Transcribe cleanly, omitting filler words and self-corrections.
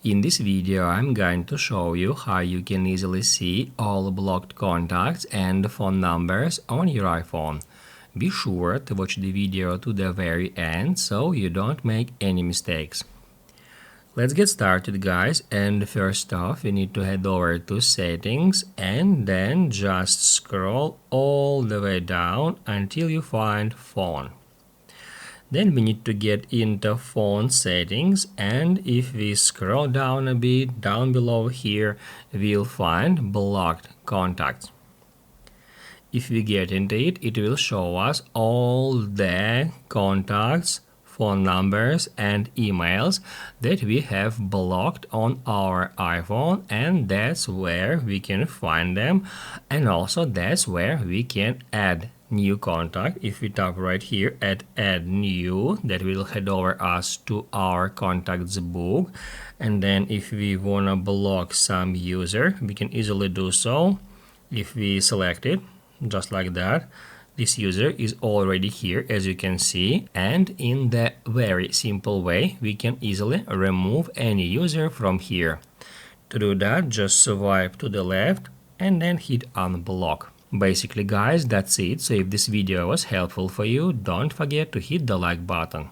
In this video, I'm going to show you how you can easily see all blocked contacts and phone numbers on your iPhone. Be sure to watch the video to the very end so you don't make any mistakes. Let's get started, guys, and first off we need to head over to settings and then just scroll all the way down until you find phone. Then we need to get into phone settings, and if we scroll down a bit, down below here, we'll find blocked contacts. If we get into it, it will show us all the contacts, phone numbers and emails that we have blocked on our iPhone, and that's where we can find them, and also that's where we can add new contact. If we tap right here at add new, that will head over us to our contacts book, and then if we wanna block some user, we can easily do so. If we select it just like that, this user is already here, as you can see, and in the very simple way we can easily remove any user from here. To do that, just swipe to the left and then hit unblock. Basically, guys, that's it. So if this video was helpful for you, don't forget to hit the like button.